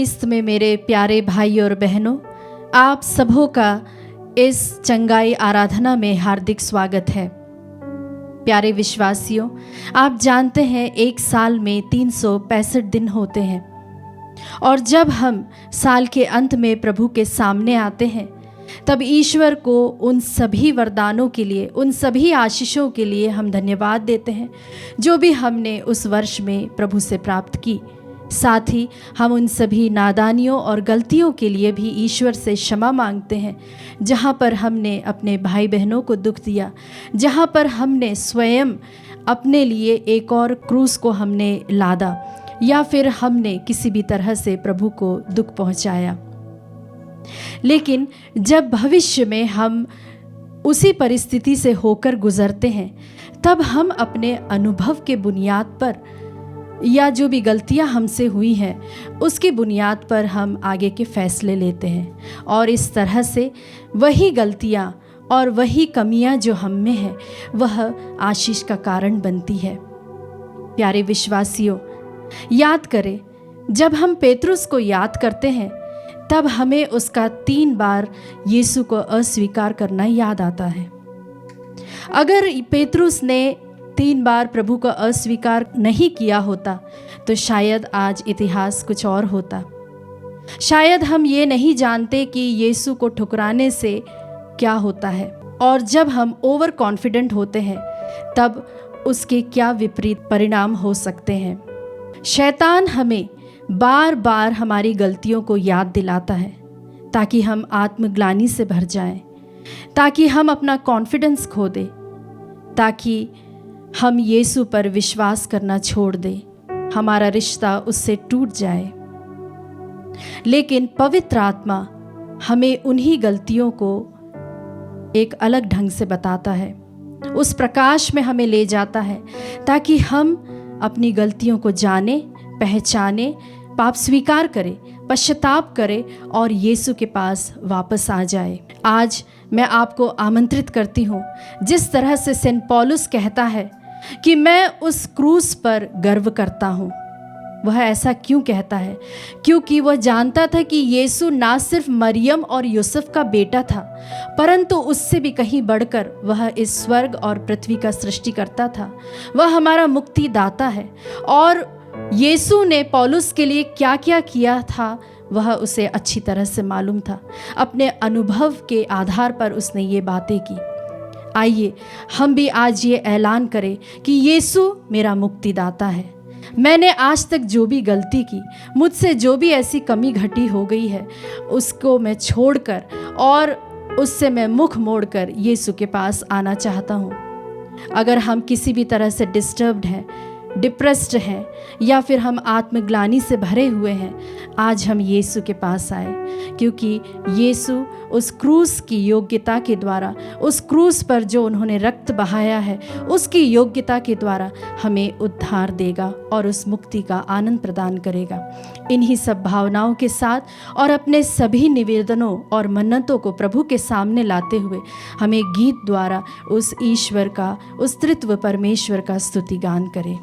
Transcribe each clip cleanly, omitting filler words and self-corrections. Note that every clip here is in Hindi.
ख्रिस्त में मेरे प्यारे भाई और बहनों, आप सबों का इस चंगाई आराधना में हार्दिक स्वागत है। प्यारे विश्वासियों, आप जानते हैं एक साल में 365 दिन होते हैं और जब हम साल के अंत में प्रभु के सामने आते हैं तब ईश्वर को उन सभी वरदानों के लिए, उन सभी आशीषों के लिए हम धन्यवाद देते हैं जो भी हमने उस वर्ष में प्रभु से प्राप्त की। साथ ही हम उन सभी नादानियों और गलतियों के लिए भी ईश्वर से क्षमा मांगते हैं जहाँ पर हमने अपने भाई बहनों को दुख दिया, जहाँ पर हमने स्वयं अपने लिए एक और क्रूस को हमने लादा या फिर हमने किसी भी तरह से प्रभु को दुख पहुँचाया। लेकिन जब भविष्य में हम उसी परिस्थिति से होकर गुजरते हैं तब हम अपने अनुभव के बुनियाद पर या जो भी गलतियां हमसे हुई हैं उसकी बुनियाद पर हम आगे के फैसले लेते हैं और इस तरह से वही गलतियां और वही कमियां जो हम में हैं वह आशीष का कारण बनती है। प्यारे विश्वासियों, याद करें, जब हम पेतरुस को याद करते हैं तब हमें उसका 3 बार यीशु को अस्वीकार करना याद आता है। अगर पेतरुस ने 3 बार प्रभु का अस्वीकार नहीं किया होता तो शायद आज इतिहास कुछ और होता। शायद हम ये नहीं जानते कि यीशु को ठुकराने से क्या होता है और जब हम ओवर कॉन्फिडेंट होते हैं तब उसके क्या विपरीत परिणाम हो सकते हैं। शैतान हमें बार बार हमारी गलतियों को याद दिलाता है ताकि हम आत्मग्लानि से भर जाएं, ताकि हम अपना कॉन्फिडेंस खो दें, ताकि हम यीशु पर विश्वास करना छोड़ दें, हमारा रिश्ता उससे टूट जाए। लेकिन पवित्र आत्मा हमें उन्हीं गलतियों को एक अलग ढंग से बताता है, उस प्रकाश में हमें ले जाता है ताकि हम अपनी गलतियों को जाने, पहचाने, पाप स्वीकार करें, पश्चाताप करें और यीशु के पास वापस आ जाए। आज मैं आपको आमंत्रित करती हूँ, जिस तरह से सेंट पौलुस कहता है कि मैं उस क्रूस पर गर्व करता हूँ। वह ऐसा क्यों कहता है? क्योंकि वह जानता था कि यीशु ना सिर्फ मरियम और यूसुफ का बेटा था, परंतु उससे भी कहीं बढ़कर वह इस स्वर्ग और पृथ्वी का सृष्टिकर्ता था। वह हमारा मुक्तिदाता है और यीशु ने पौलुस के लिए क्या क्या किया था वह उसे अच्छी तरह से मालूम था। अपने अनुभव के आधार पर उसने ये बातें की। आइए हम भी आज ये ऐलान करें कि यीशु मेरा मुक्तिदाता है। मैंने आज तक जो भी गलती की, मुझसे जो भी ऐसी कमी घटी हो गई है, उसको मैं छोड़कर और उससे मैं मुख मोड़कर यीशु के पास आना चाहता हूँ। अगर हम किसी भी तरह से डिस्टर्ब्ड हैं, डिप्रेस्ड हैं या फिर हम आत्मग्लानि से भरे हुए हैं, आज हम यीशु के पास आए, क्योंकि यीशु उस क्रूस की योग्यता के द्वारा, उस क्रूस पर जो उन्होंने रक्त बहाया है उसकी योग्यता के द्वारा हमें उद्धार देगा और उस मुक्ति का आनंद प्रदान करेगा। इन्हीं सब भावनाओं के साथ और अपने सभी निवेदनों और मन्नतों को प्रभु के सामने लाते हुए हमें गीत द्वारा उस ईश्वर का, उस त्रित्व परमेश्वर का स्तुति गान करें।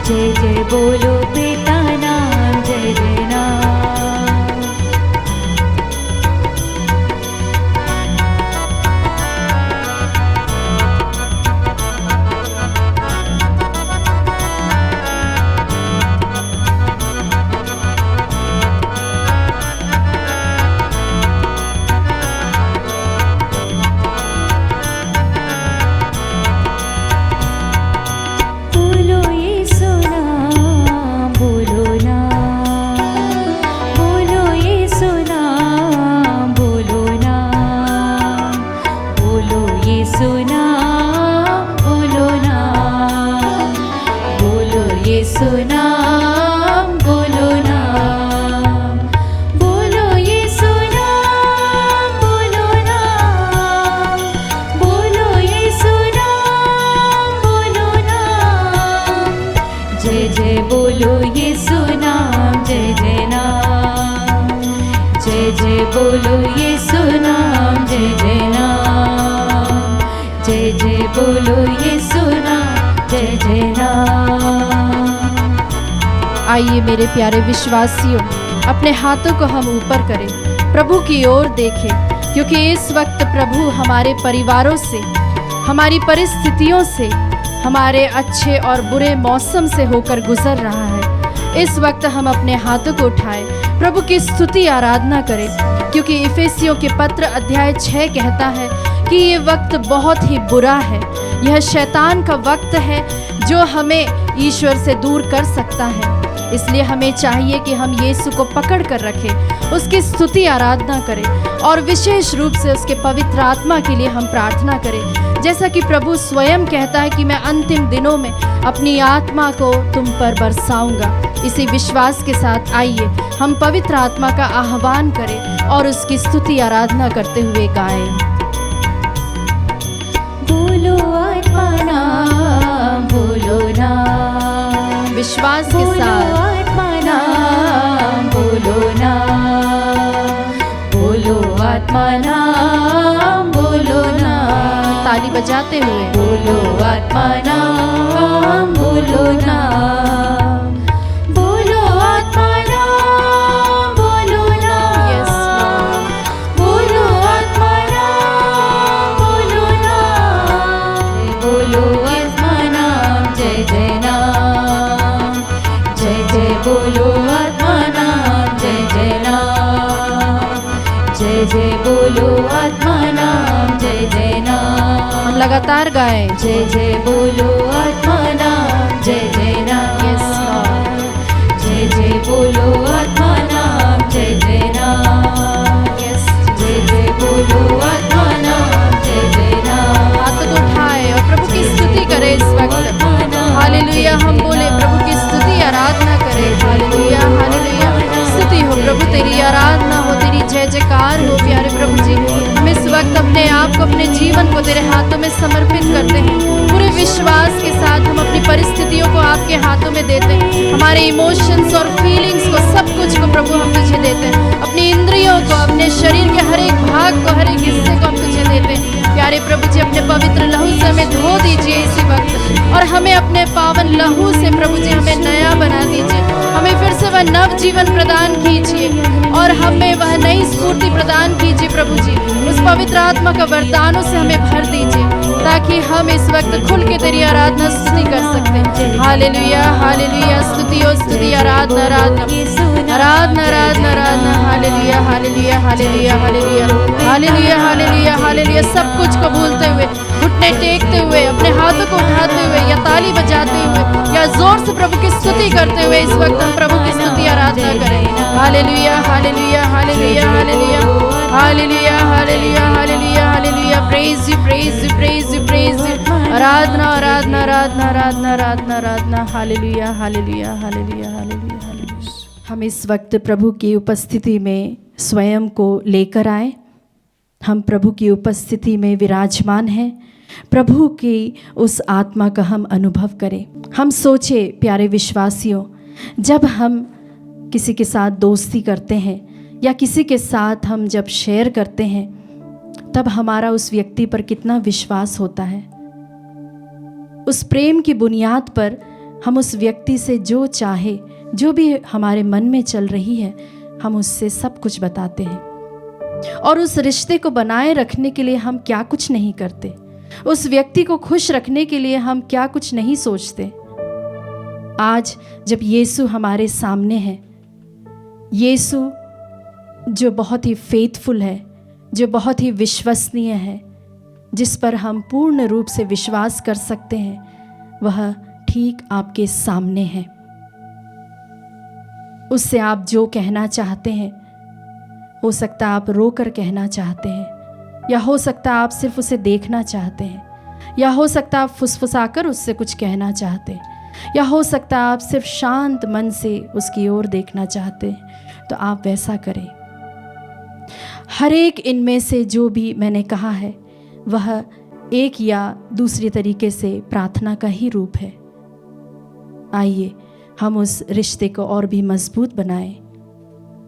जय जय बोलो पिता नाम, जय जय नाम। जय बोलो यीशु नाम, जय जय नाम, जय जय बोलो यीशु नाम, जय जय नाम। आइए मेरे प्यारे विश्वासियों, अपने हाथों को हम ऊपर करें, प्रभु की ओर देखें, क्योंकि इस वक्त प्रभु हमारे परिवारों से, हमारी परिस्थितियों से, हमारे अच्छे और बुरे मौसम से होकर गुजर रहा है। इस वक्त हम अपने हाथों को उठाएं, प्रभु की स्तुति आराधना करें, क्योंकि इफिसियों के पत्र अध्याय 6 कहता है कि ये वक्त बहुत ही बुरा है। यह शैतान का वक्त है जो हमें ईश्वर से दूर कर सकता है। इसलिए हमें चाहिए कि हम यीशु को पकड़ कर रखें, उसकी स्तुति आराधना करें और विशेष रूप से उसके पवित्र आत्मा के लिए हम प्रार्थना करें। जैसा कि प्रभु स्वयं कहता है कि मैं अंतिम दिनों में अपनी आत्मा को तुम पर बरसाऊंगा। इसी विश्वास के साथ आइए हम पवित्र आत्मा का आह्वान करें और उसकी स्तुति आराधना करते हुए गाएं। बोलो आत्मा नाम, बोलो नाम, विश्वास के साथ आत्मा नाम, बोलो नाम, बोलो आत्मा नाम, बोलो नाम, ताली बजाते हुए बोलो आत्मा नाम, बोलो नाम, बोलो आत्मा नाम, बोलो नाम, यस बोलो आत्मा नाम, बोलो नाम, बोलो आत्मा नाम, जय जय नाम, जय जय बोलो आत्मा नाम, जय जय नाम, जय जय बोलो आत्मा नाम, जय जय नाम। हम लगातार गाएं, जय जय बोलो आत्मा नाम, जय जय नाम, यस जय जय बोलो आत्मा नाम, जय जय नाम, यस जय जय बोलो आत्मा नाम, जय जय नाम। हाथ को उठाए और प्रभु की स्तुति करें इस वक्त। हालेलुया, हम बोले प्रभु की स्तुति आराधना करें। हालेलुया हालेलुया, स्तुति हो प्रभु, तेरी आराधना हो, तेरी जय जयकार हो। प्यारे प्रभु जी, हम इस वक्त अपने आप को, अपने जीवन को तेरे हाथों में समर्पित करते हैं। पूरे विश्वास के साथ हम अपनी परिस्थितियों को आपके हाथों में देते हैं। हमारे इमोशंस और फीलिंग्स को, सब कुछ को प्रभु हम तुझे देते हैं। अपनी इंद्रियों को, अपने शरीर के हर एक भाग को, हर एक हिस्से को हम तुझे देते हैं। प्यारे प्रभु जी, अपने पवित्र लहू से हमें धो दीजिए इसी वक्त, और हमें अपने पावन लहू से प्रभु जी हमें नया बना दीजिए। हमें फिर से वह नव जीवन प्रदान कीजिए और हमें वह नई स्फूर्ति प्रदान कीजिए। प्रभु जी, उस पवित्र आत्मा का वरदानों से हमें भर दीजिए, ताकि हम इस वक्त खुल के तेरी आराधना स्तुति कर सकते हैं। हालेलुया हालेलुया, स्तुति और स्तुति, आराधना आराधना आराधना आराधना आराधना। Hallelujah hallelujah hallelujah hallelujah hallelujah hallelujah hallelujah. सब कुछ को भूलते हुए, घुटने टेकते हुए, अपने हाथों को उठाते हुए या ताली बजाते हुए या जोर से प्रभु की स्तुति करते हुए इस वक्त हम प्रभु की स्तुति आराधना करें। Hallelujah hallelujah hallelujah hallelujah hallelujah hallelujah hallelujah hallelujah. Praise you praise you praise you praise you. आराधना आराधना आराधना आराधना आराधना आराधना। Hallelujah hallelujah hallelujah hallelujah hallelujah. हम इस वक्त प्रभु की उपस्थिति में स्वयं को लेकर आए। हम प्रभु की उपस्थिति में विराजमान हैं। प्रभु की उस आत्मा का हम अनुभव करें। हम सोचे प्यारे विश्वासियों, जब हम किसी के साथ दोस्ती करते हैं या किसी के साथ हम जब शेयर करते हैं, तब हमारा उस व्यक्ति पर कितना विश्वास होता है। उस प्रेम की बुनियाद पर हम उस व्यक्ति से जो चाहे, जो भी हमारे मन में चल रही है, हम उससे सब कुछ बताते हैं। और उस रिश्ते को बनाए रखने के लिए हम क्या कुछ नहीं करते, उस व्यक्ति को खुश रखने के लिए हम क्या कुछ नहीं सोचते। आज जब यीशु हमारे सामने है, यीशु जो बहुत ही फेथफुल है, जो बहुत ही विश्वसनीय है, जिस पर हम पूर्ण रूप से विश्वास कर सकते हैं, वह ठीक आपके सामने है। उससे आप जो कहना चाहते हैं, हो सकता है आप रोकर कहना चाहते हैं, या हो सकता है आप सिर्फ उसे देखना चाहते हैं, या हो सकता है आप फुसफुसाकर उससे कुछ कहना चाहते हैं, या हो सकता है आप सिर्फ शांत मन से उसकी ओर देखना चाहते हैं। तो आप वैसा करें। हर एक इनमें से जो भी मैंने कहा है, वह एक या दूसरी तरीके से प्रार्थना का ही रूप है। आइए हम उस रिश्ते को और भी मजबूत बनाएं।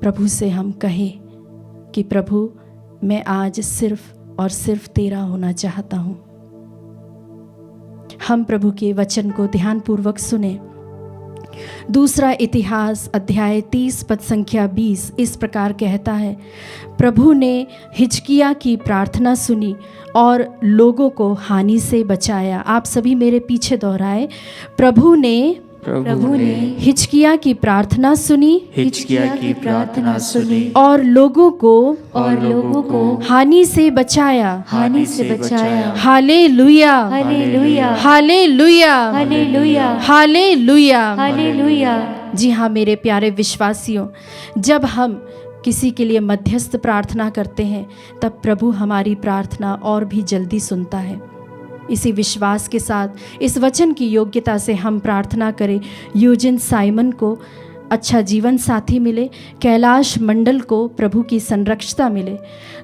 प्रभु से हम कहें, कि प्रभु मैं आज सिर्फ और सिर्फ तेरा होना चाहता हूँ। हम प्रभु के वचन को ध्यानपूर्वक सुने। दूसरा इतिहास अध्याय 30 पद संख्या 20 इस प्रकार कहता है, प्रभु ने हिजकिय्याह की प्रार्थना सुनी और लोगों को हानि से बचाया। आप सभी मेरे पीछे दोहराए, प्रभु ने हिजकिय्याह की प्रार्थना सुनी, हिजकिय्याह की प्रार्थना सुनी और लोगों को हानि से बचाया। Hallelujah, hallelujah, hallelujah, hallelujah, hallelujah. जी हाँ मेरे प्यारे विश्वासियों, जब हम किसी के लिए मध्यस्थ प्रार्थना करते हैं तब प्रभु हमारी प्रार्थना और भी जल्दी सुनता है। इसी विश्वास के साथ इस वचन की योग्यता से हम प्रार्थना करें, यूजिन साइमन को अच्छा जीवन साथी मिले, कैलाश मंडल को प्रभु की संरक्षता मिले,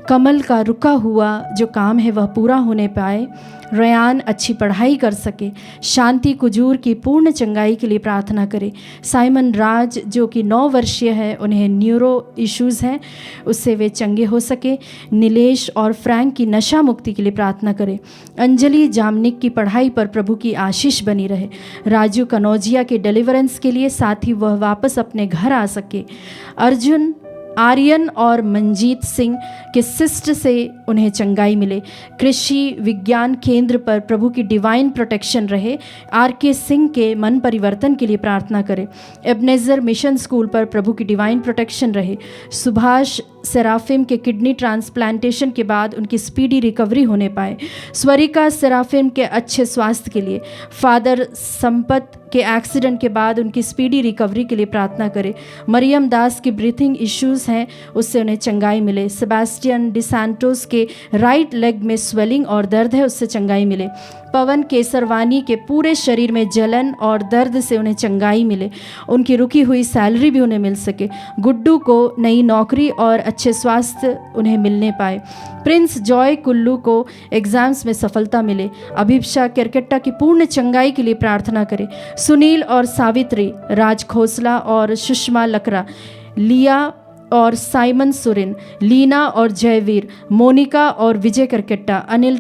कमल का रुका हुआ जो काम है वह पूरा होने पाए, रयान अच्छी पढ़ाई कर सके, शांति कुजूर की पूर्ण चंगाई के लिए प्रार्थना करें। साइमन राज जो कि 9 वर्षीय है, उन्हें न्यूरो इश्यूज़ हैं, उससे वे चंगे हो सके। नीलेश और फ्रैंक की नशा मुक्ति के लिए प्रार्थना करें। अंजलि जामनिक की पढ़ाई पर प्रभु की आशीष बनी रहे। राजू कनौजिया के डिलीवरेंस के लिए, साथ ही वह वापस अपने घर आ सके। अर्जुन आर्यन और मंजीत सिंह के सिस्ट से उन्हें चंगाई मिले। कृषि विज्ञान केंद्र पर प्रभु की डिवाइन प्रोटेक्शन रहे। आर.के. सिंह के मन परिवर्तन के लिए प्रार्थना करें। एबनेजर मिशन स्कूल पर प्रभु की डिवाइन प्रोटेक्शन रहे। सुभाष सेराफिम के किडनी ट्रांसप्लांटेशन के बाद उनकी स्पीडी रिकवरी होने पाए। स्वरिका सेराफिम के अच्छे स्वास्थ्य के लिए। फादर संपत के एक्सीडेंट के बाद उनकी स्पीडी रिकवरी के लिए प्रार्थना करें। मरियम दास की ब्रीथिंग इश्यूज़ हैं, उससे उन्हें चंगाई मिले। सेबास्टियन डिसैंटोस के राइट लेग में स्वेलिंग और दर्द है, उससे चंगाई मिले। पवन केसरवानी के पूरे शरीर में जलन और दर्द से उन्हें चंगाई मिले, उनकी रुकी हुई सैलरी भी उन्हें मिल सके। गुड्डू को नई नौकरी और अच्छे स्वास्थ्य उन्हें मिलने पाए। प्रिंस जॉय कुल्लू को एग्जाम्स में सफलता मिले। अभिप्सा केरकेट्टा की पूर्ण चंगाई के लिए प्रार्थना करें। सुनील और सावित्री, राज खोसला और सुषमा लकरा, लिया और साइमन सुरिन, लीना और जयवीर, मोनिका और विजय करकेट्टा, अनिल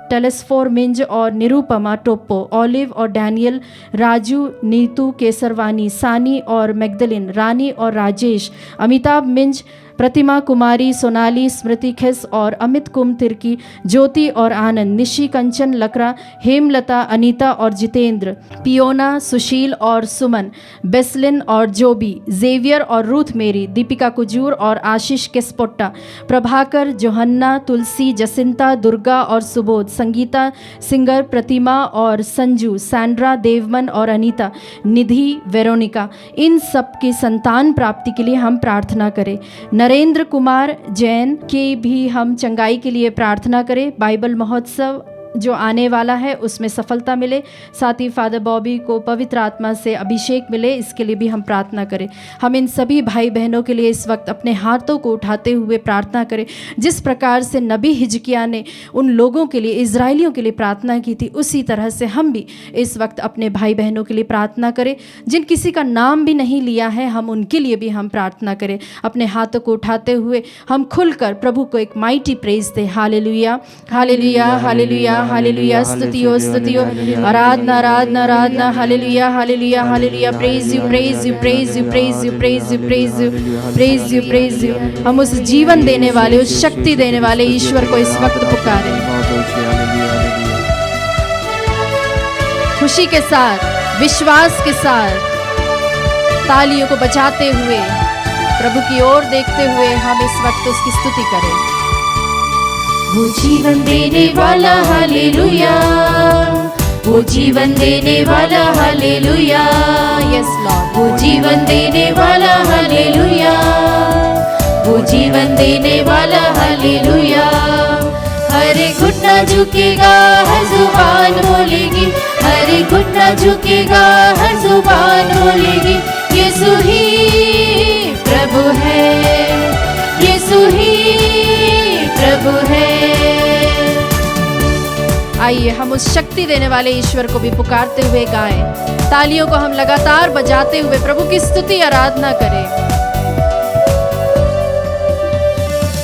टेलेस्फोर मिंज और निरूपमा टोप्पो, ऑलिव और डैनियल, राजू, नीतू केसरवानी, सानी और मैगदलिन, रानी और राजेश, अमिताभ मिंज, प्रतिमा कुमारी, सोनाली, स्मृति खिस और अमित कुम तिर्की, ज्योति और आनंद, निशी कंचन लकरा, हेमलता, अनीता और जितेंद्र, पियोना, सुशील और सुमन, बेसलिन और जोबी, जेवियर और रूथ मेरी, दीपिका कुजूर और आशीष केस्पोट्टा, प्रभाकर, जोहन्ना, तुलसी, जसिंता, दुर्गा और सुबोध, संगीता, सिंगर, प्रतिमा और संजू, सैंड्रा, देवमन और अनीता, निधि, वेरोनिका, इन सब की संतान प्राप्ति के लिए हम प्रार्थना करें। नरेंद्र कुमार जैन की भी हम चंगाई के लिए प्रार्थना करें। बाइबल महोत्सव जो आने वाला है उसमें सफलता मिले, साथ ही फादर बॉबी को पवित्र आत्मा से अभिषेक मिले, इसके लिए भी हम प्रार्थना करें। हम इन सभी भाई बहनों के लिए इस वक्त अपने हाथों को उठाते हुए प्रार्थना करें। जिस प्रकार से नबी हिजकिय्याह ने उन लोगों के लिए, इजराइलियों के लिए प्रार्थना की थी, उसी तरह से हम भी इस वक्त अपने भाई बहनों के लिए प्रार्थना करें। जिन किसी का नाम भी नहीं लिया है, हम उनके लिए भी हम प्रार्थना करें। अपने हाथों को उठाते हुए हम खुलकर प्रभु को एक माइटी प्रेज दें। हालेलुया, हालेलुया, हालेलुया, हालेलुया, स्तुतियो, स्तुतियो, आराधना, आराधना, आराधना, hallelujah, hallelujah, hallelujah, praise you, praise you, praise you, praise you, praise you, praise you, praise you, praise you. हम उस जीवन देने वाले, उस शक्ति देने वाले ईश्वर को इस वक्त पुकारें। खुशी के साथ, विश्वास के साथ, तालियों को बजाते हुए, प्रभु की ओर देखते हुए हम इस वक्त उसकी स्तुति करें। वो जीवन देने वाला, हालेलुया, वो जीवन देने वाला, हालेलुया, यस लॉर्ड, वो जीवन देने वाला, हालेलुया, वो जीवन देने वाला, हालेलुया। हर घुटना झुकेगा, हर जुबान बोलेगी, हर घुटना झुकेगा, हर जुबान बोलेगी, यीशु ही प्रभु है, यीशु ही प्रभु है। आइए हम उस शक्ति देने वाले ईश्वर को भी पुकारते हुए गाएं। तालियों को हम लगातार बजाते हुए प्रभु की स्तुति आराधना करें।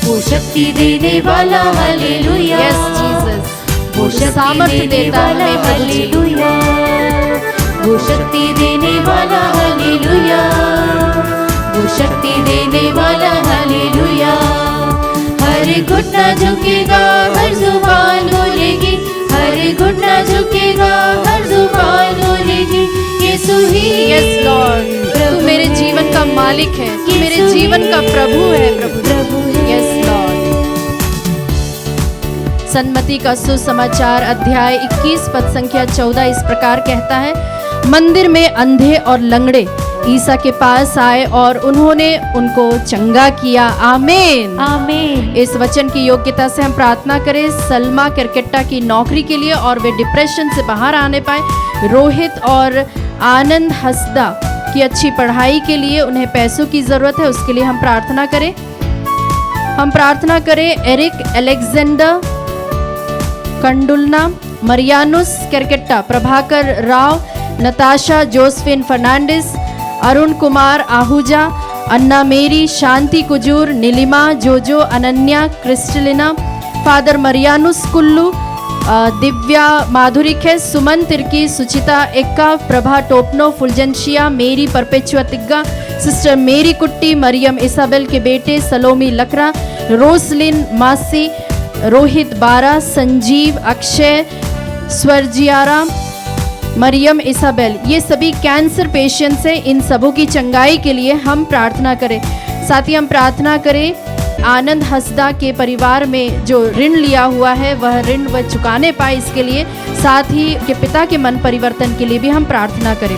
वो वो शक्ति देने वाला हालेलुया। यस जीसस, वो सामर्थ्य देता है हमें प्रभु जी। हालेलुया। वो शक्ति देने वाला हालेलुया। वो शक्ति देने वाला हालेलुया। हर घुटना झुकेगा, हर जुबान बोलेगी, हर घुटना झुकेगा, हर जुबान बोलेगी, यीशु ही यस लॉर्ड, तू मेरे जीवन का मालिक है, तू मेरे जीवन का प्रभु है प्रभु। Yes Lord. सन्मति का सुसमाचार अध्याय 21 पद संख्या 14 इस प्रकार कहता है, मंदिर में अंधे और लंगड़े ईसा के पास आए और उन्होंने उनको चंगा किया। आमीन आमीन। इस वचन की योग्यता से हम प्रार्थना करें सलमा केरकेट्टा की नौकरी के लिए और वे डिप्रेशन से बाहर आने पाए। रोहित और आनंद हसदा की अच्छी पढ़ाई के लिए उन्हें पैसों की ज़रूरत है, उसके लिए हम प्रार्थना करें। हम प्रार्थना करें Eric Alexander Kandulna, Marianus Kerketta, Prabhakar Rao, Natasha Josephine Fernandes, Arun Kumar Ahuja, Anna Mary, Shanti Kujur, Nilima, Jojo, Ananya, Christalina, father Marianus Kullu, Divya Madhuri Khes, Suman Tirkey, सुचिता एक्का, प्रभा टोपनो, फुलजंशिया, मेरी परपेचुआ तिग्गा, सिस्टर मेरी कुट्टी, मरियम इसाबेल के बेटे सलोमी लकरा, रोसलिन मासी, रोहित बारा, संजीव, अक्षय, स्वर्जियारा, मरियम इसाबेल, ये सभी कैंसर पेशेंट्स हैं। इन सबों की चंगाई के लिए हम प्रार्थना करें। साथ ही हम प्रार्थना करें आनंद हसदा के परिवार में जो ऋण लिया हुआ है वह ऋण वह चुकाने पाए, इसके लिए साथ ही के पिता के मन परिवर्तन के लिए भी हम प्रार्थना करें।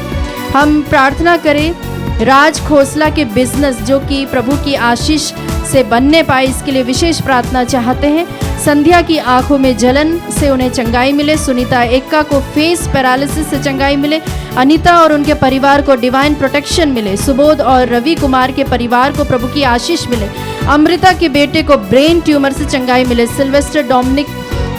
हम प्रार्थना करें राज खोसला के बिजनेस जो कि प्रभु की आशीष से बनने पाए, इसके लिए विशेष प्रार्थना चाहते हैं। संध्या की आंखों में जलन से उन्हें चंगाई मिले। सुनीता एक्का को फेस पैरालिसिस से चंगाई मिले। अनीता और उनके परिवार को डिवाइन प्रोटेक्शन मिले। सुबोध और रवि कुमार के परिवार को प्रभु की आशीष मिले। अमृता के बेटे को ब्रेन ट्यूमर से चंगाई मिले। सिल्वेस्टर डोमिनिक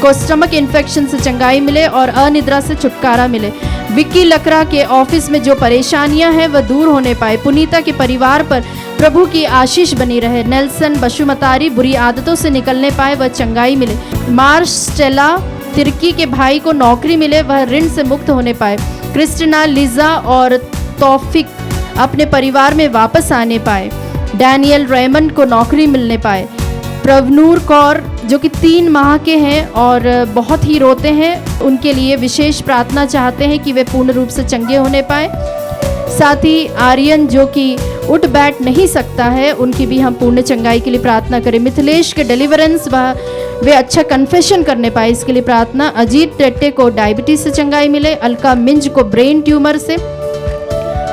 को स्टमक इन्फेक्शन से चंगाई मिले और अनिद्रा से छुटकारा मिले। विक्की लकड़ा के ऑफिस में जो परेशानियां हैं वह दूर होने पाए। पुनीता के परिवार पर प्रभु की आशीष बनी रहे। नेल्सन बशुमतारी बुरी आदतों से निकलने पाए, वह चंगाई मिले। मार्श स्टेला तिर्की के भाई को नौकरी मिले, वह ऋण से मुक्त होने पाए। क्रिस्टिना, लिजा और तौफिक अपने परिवार में वापस आने पाए। डैनियल रेमंड को नौकरी मिलने पाए। प्रवनूर कौर जो कि 3 माह के हैं और बहुत ही रोते हैं, उनके लिए विशेष प्रार्थना चाहते हैं कि वे पूर्ण रूप से चंगे होने पाए। साथ ही आर्यन जो कि उठ बैठ नहीं सकता है, उनकी भी हम पूर्ण चंगाई के लिए प्रार्थना करें। मिथिलेश के डिलीवरेंस वे अच्छा कन्फेशन करने पाए, इसके लिए प्रार्थना। अजीत टेट्टे को डायबिटीज से चंगाई मिले। अलका मिंज को ब्रेन ट्यूमर से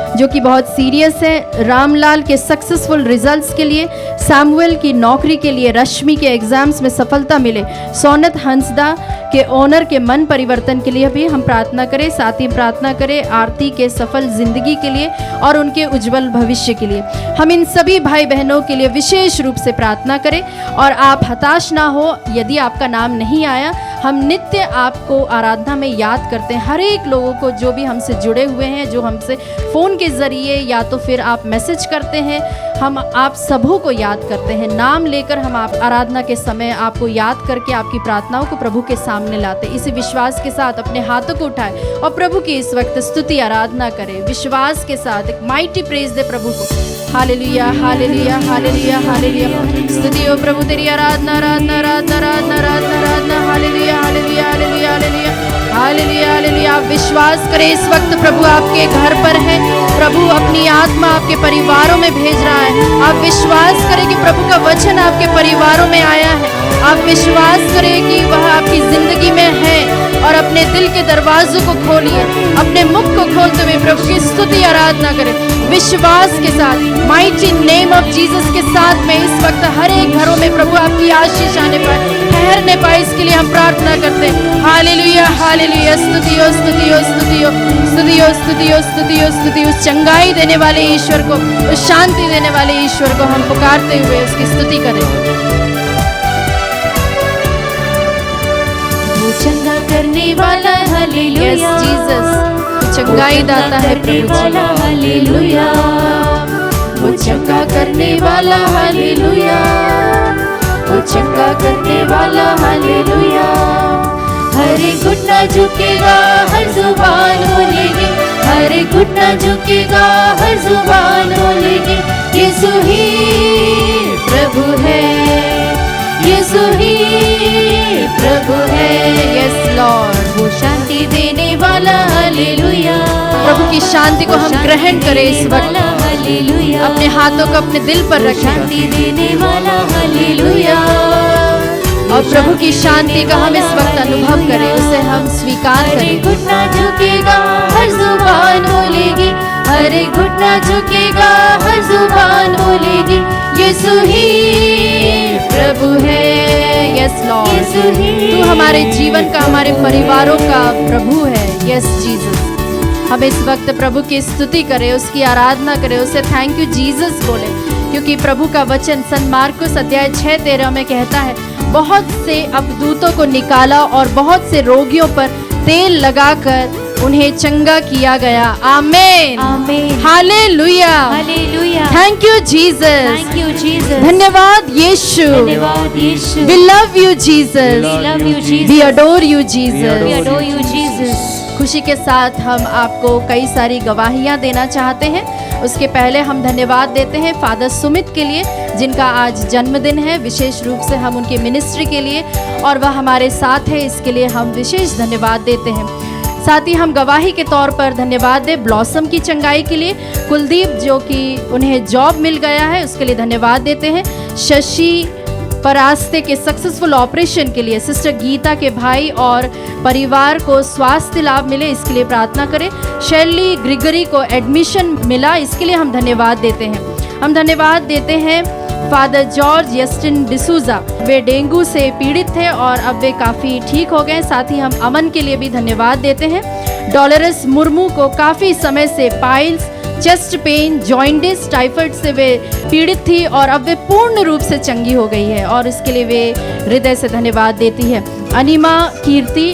जो कि बहुत सीरियस है। रामलाल के सक्सेसफुल रिजल्ट्स के लिए। सैमुअल की नौकरी के लिए। रश्मि के एग्जाम्स में सफलता मिले। सोनत हंसदा के ओनर के मन परिवर्तन के लिए भी हम प्रार्थना करें। साथ ही प्रार्थना करें आरती के सफल जिंदगी के लिए और उनके उज्जवल भविष्य के लिए। हम इन सभी भाई बहनों के लिए विशेष रूप से प्रार्थना करें और आप हताश ना हो यदि आपका नाम नहीं आया। हम नित्य आपको आराधना में याद करते हैं। हर एक लोगों को जो भी हमसे जुड़े हुए हैं, जो हमसे फ़ोन के ज़रिए या तो फिर आप मैसेज करते हैं, हम आप सबों को याद करते हैं। नाम लेकर हम आप आराधना के समय आपको याद करके आपकी प्रार्थनाओं को प्रभु के सामने लाते। इसी विश्वास के साथ अपने हाथों को उठाए और प्रभु की इस वक्त स्तुति आराधना करें। विश्वास के साथ एक माइटी प्रेज दे प्रभु को। Hallelujah hallelujah hallelujah hallelujah. स्तुति हो प्रभु तेरी आराधना आराधना आराधना आराधना आराधना आराधना। Hallelujah hallelujah hallelujah hallelujah hallelujah hallelujah. आप विश्वास करें इस वक्त प्रभु आपके घर पर है। प्रभु अपनी आत्मा आपके परिवारों में भेज रहा है। आप विश्वास करें कि प्रभु का वचन आपके परिवारों में आया है। आप विश्वास करें कि वह आपकी जिंदगी में है और अपने दिल के दरवाजों को खोलिए। अपने मुख को खोलते हुए प्रभु की स्तुति आराधना करें विश्वास के साथ। माइटी नेम ऑफ जीसस के साथ में इस वक्त हर एक घरों में प्रभु आपकी आशीष आने पाए, ठहरने पाए, इसके लिए हम प्रार्थना करते हैं। Hallelujah hallelujah. स्तुति हो स्तुति हो स्तुति हो स्तुति हो स्तुति हो स्तुति हो स्तुति। उस चंगाई देने वाले ईश्वर को, उस शांति देने वाले ईश्वर को हम पुकारते हुए उसकी स्तुति करें। वो चंगा करने वाला हालेलुया। यस जीसस, चंगाई दाता है प्रभु जी। हालेलुया। वो चंगा करने वाला हालेलुया। वो हर घुटना झुकेगा, हर जुबान बोलेगी, हर घुटना झुकेगा, हर जुबान बोलेगी, यीशु ही प्रभु है, यीशु ही प्रभु है। Yes Lord. वो शांति देने वाला, हालेलुया। प्रभु की शांति को हम ग्रहण करें इस वक्त। हालेलुया। अपने हाथों को अपने दिल पर रखें शांति देने वाला, हालेलुया। और प्रभु की शांति का हम इस वक्त अनुभव करें, उसे हम स्वीकार हर करें। घुटना झुकेगा, हर जुबान बोलेगी, हर घुटना झुकेगा, हर जुबान बोलेगी, यीशु ही प्रभु है। Yes Lord. यीशु ही तू हमारे जीवन का, हमारे परिवारों का प्रभु है। Yes Jesus. हम इस वक्त प्रभु की स्तुति करें, उसकी आराधना करें, उसे थैंक यू जीसस बोले, क्योंकि प्रभु का वचन सन मार्कुस अध्याय 6:13 में कहता है, बहुत से अबदूतों को निकाला और बहुत से रोगियों पर तेल लगाकर उन्हें चंगा किया गया। आमीन। आमीन। Hallelujah. Hallelujah. Thank you Jesus. Thank you Jesus. धन्यवाद यीशु। धन्यवाद यीशु। We love you Jesus. We love you Jesus. We adore you We Jesus. adore you Jesus. खुशी के साथ हम आपको कई सारी गवाहियाँ देना चाहते हैं। उसके पहले हम धन्यवाद देते हैं फादर सुमित के लिए, जिनका आज जन्मदिन है। विशेष रूप से हम उनकी मिनिस्ट्री के लिए, और वह हमारे साथ है, इसके लिए हम विशेष धन्यवाद देते हैं। साथ ही हम गवाही के तौर पर धन्यवाद दें ब्लॉसम की चंगाई के लिए, कुलदीप जो कि उन्हें जॉब मिल गया है, उसके लिए धन्यवाद देते हैं। शशि परास्ते के सक्सेसफुल ऑपरेशन के लिए, सिस्टर गीता के भाई और परिवार को स्वास्थ्य लाभ मिले, इसके लिए प्रार्थना करें। शैली ग्रिगरी को एडमिशन मिला, इसके लिए हम धन्यवाद देते हैं। हम धन्यवाद देते हैं फादर जॉर्ज यस्टिन डिसूजा, वे डेंगू से पीड़ित थे और अब वे काफ़ी ठीक हो गए। साथ ही हम अमन के लिए भी धन्यवाद देते हैं। डॉलरस मुर्मू को काफ़ी समय से piles, chest pain, jaundice, typhoid से वे पीड़ित थी और अब वे पूर्ण रूप से चंगी हो गई है, और इसके लिए वे हृदय से धन्यवाद देती है। अनिमा कीर्ति,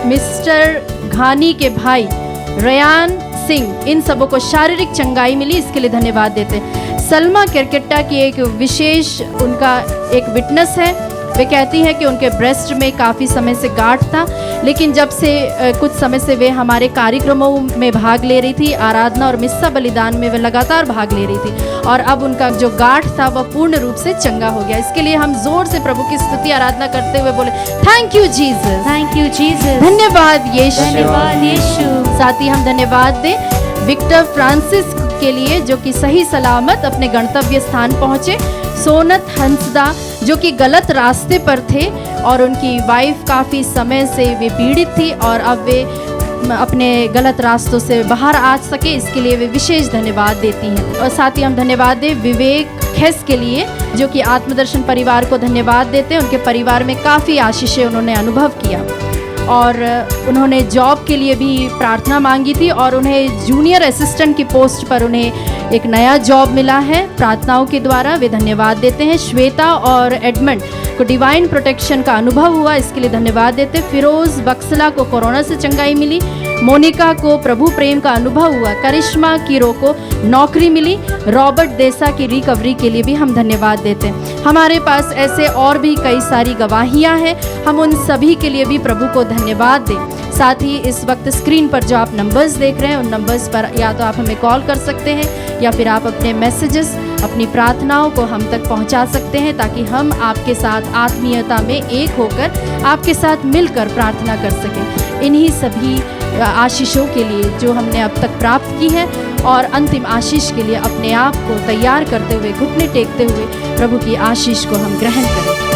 मिस्टर घानी के भाई रयान सिंह, इन सबों को शारीरिक चंगाई मिली, इसके लिए धन्यवाद देते हैं। सलमा केरकेट्टा की एक विशेष, उनका एक विटनेस है, वे कहती हैं कि उनके ब्रेस्ट में काफ़ी समय से गांठ था, लेकिन जब से कुछ समय से वे हमारे कार्यक्रमों में भाग ले रही थी, आराधना और मिस्सा बलिदान में वे लगातार भाग ले रही थी, और अब उनका जो गांठ था वह पूर्ण रूप से चंगा हो गया। इसके लिए हम जोर से प्रभु की स्तुति आराधना करते हुए बोले, thank you Jesus. Thank you Jesus. धन्यवाद यीशु। धन्यवाद यीशु। साथ ही हम धन्यवाद दें विक्टर फ्रांसिस के लिए, जो कि सही सलामत अपने गंतव्य स्थान पहुँचे। सोनत हंसदा, जो कि गलत रास्ते पर थे और उनकी वाइफ काफ़ी समय से वे पीड़ित थी, और अब वे अपने गलत रास्तों से बाहर आ सके, इसके लिए वे विशेष धन्यवाद देती हैं। और साथ ही हम धन्यवाद दें विवेक खेस के लिए, जो कि आत्मदर्शन परिवार को धन्यवाद देते हैं। उनके परिवार में काफ़ी आशीषें उन्होंने अनुभव किया, और उन्होंने जॉब के लिए भी प्रार्थना मांगी थी, और उन्हें जूनियर असिस्टेंट की पोस्ट पर उन्हें एक नया जॉब मिला है प्रार्थनाओं के द्वारा, वे धन्यवाद देते हैं। श्वेता और एडमंड को डिवाइन प्रोटेक्शन का अनुभव हुआ, इसके लिए धन्यवाद देते हैं। फिरोज बक्सला को कोरोना से चंगाई मिली। मोनिका को प्रभु प्रेम का अनुभव हुआ। करिश्मा कीरो को नौकरी मिली। रॉबर्ट देसा की रिकवरी के लिए भी हम धन्यवाद देते हैं। हमारे पास ऐसे और भी कई सारी गवाहियाँ हैं, हम उन सभी के लिए भी प्रभु को धन्यवाद दें। साथ ही इस वक्त स्क्रीन पर जो आप नंबर्स देख रहे हैं, उन नंबर्स पर या तो आप हमें कॉल कर सकते हैं, या फिर आप अपने मैसेजेस, अपनी प्रार्थनाओं को हम तक पहुंचा सकते हैं, ताकि हम आपके साथ आत्मीयता में एक होकर आपके साथ मिलकर प्रार्थना कर सकें। इन्हीं सभी आशीषों के लिए जो हमने अब तक प्राप्त की है, और अंतिम आशीष के लिए अपने आप को तैयार करते हुए, घुटने टेकते हुए प्रभु की आशीष को हम ग्रहण करें।